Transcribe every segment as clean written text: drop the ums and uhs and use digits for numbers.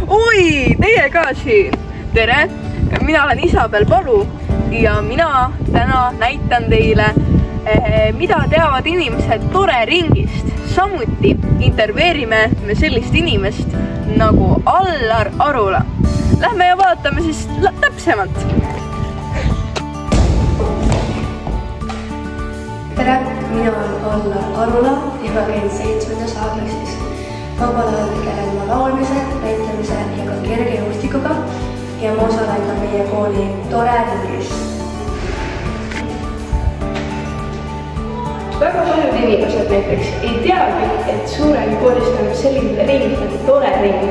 Oi, teie ka siin! Tere! Mina olen Isabel Palu ja mina täna näitan teile, mida teavad inimesed Tore ringist. Samuti intervjueerime me sellist inimest nagu Allar Arula. Lähme ja vaatame siis täpsemalt. Tere, mina olen Allar Arula ja ma käin 7. A-klassis. Vabal ajal tegelen ma laulmise, näitlemise ja ka kergejõustikuga ja ma osalen ka meie kooli Tore ringis. Väga paljud inimesed näiteks ei teagi, et Suureni koolis toimub selline ring nagu Tore ring.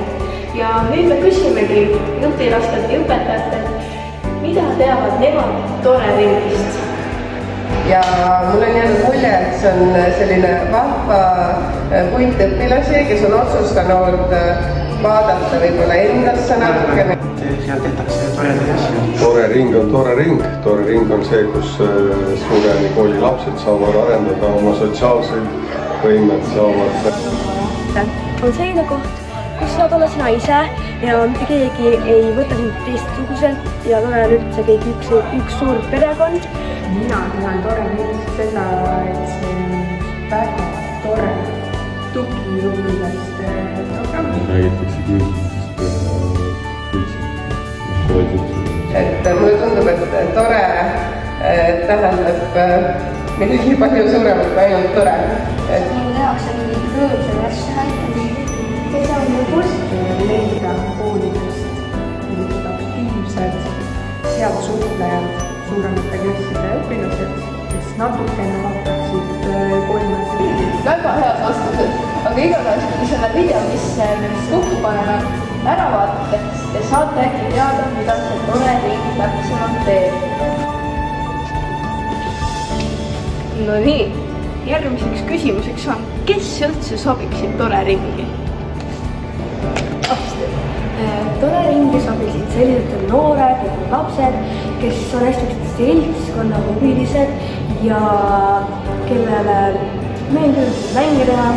Ja nüüd me küsimegi õpilastelt ja õpetajatelt, mida teavad nemad Tore ringist. Ja mul on jäänud mulje, et see on selline vahva punt õpilasi, kes on otsustanud vaadata võib-olla endasse natukene. Seal tehtakse toredaid asju. Tore ring on tore ring. Tore ring on see, kus Suureni kooli lapsed saavad arendada oma sotsiaalseid võimed, saavad. On selline koht, kus saad olla sina ise ja mitte keegi ei võta sind teistsuguselt ja tore on üldse kõik üks suur perekond. Mina tean Tore ringist seda, et see on väga tore tugiõpilaste programm. Räägitakse kiusamisest ja et mulle tundub, et tore tähendab midagi palju suuremat kui ainult tore. Meil tehakse mingeid rõõmsaid asju näiteks. Kes on lõpus? Leida koolidest mingid aktiivsed seadusutlejad, suuremate klasside õpilased, kes natukene vaataksid koolimasid. Väga head vastused, aga igatahes, kui selle video, mis me kokku paneme, ära vaatate, te saate äkki teada, mida see Tore ring täpsemalt teeb. No nii, järgmiseks küsimuseks on, kes üldse sobiksid Tore ringi? Tore ringi sobisid sellised noored ja lapsed, kes on hästi seltskonnahuvilised ja kellele meeldib mänge teha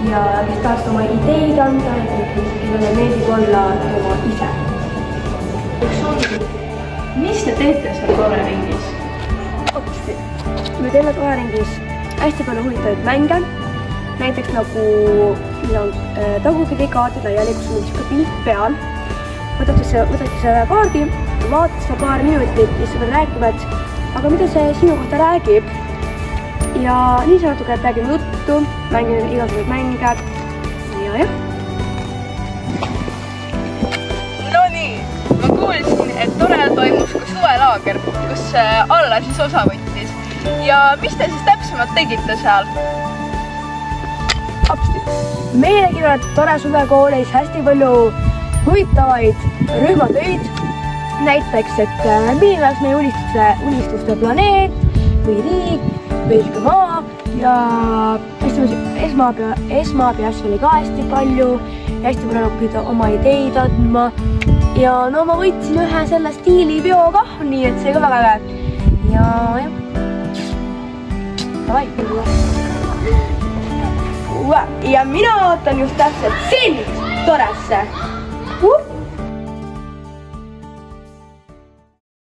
ja kes tahaks oma ideid anda ja kellele meeldib olla tema ise. Mis te teete seal Tore ringis? Me teeme Tore ringis hästi palju huvitavaid mänge, näiteks nagu tagurpidi kaardid laiali, kus on üks pilt peal. Võtate selle kaardi, vaatad seda paar minutit ja siis pead rääkima, et aga mida see sinu kohta räägib. Ja nii see natuke räägime juttu, mängime igasuguseid mänge ja jah. No nii, ma kuulsin, et Tore toimus ka suvelaager, kus Allar siis osa võttis. Ja mis te siis täpsemalt tegite seal? Meie tegime Tore suvekoolis hästi palju huvitavaid rühmatöid. Näiteks, et milline oleks meie unistuste planeet või riik või maa ja esmaabiasju oli ka hästi palju ja hästi palju õppida oma ideid andma. Ja no ma võtsin ühe selle stiili veo kah, nii et see ka väga äge. Ja jah. Davai. Ja mina ootan just täpselt sind Toresse.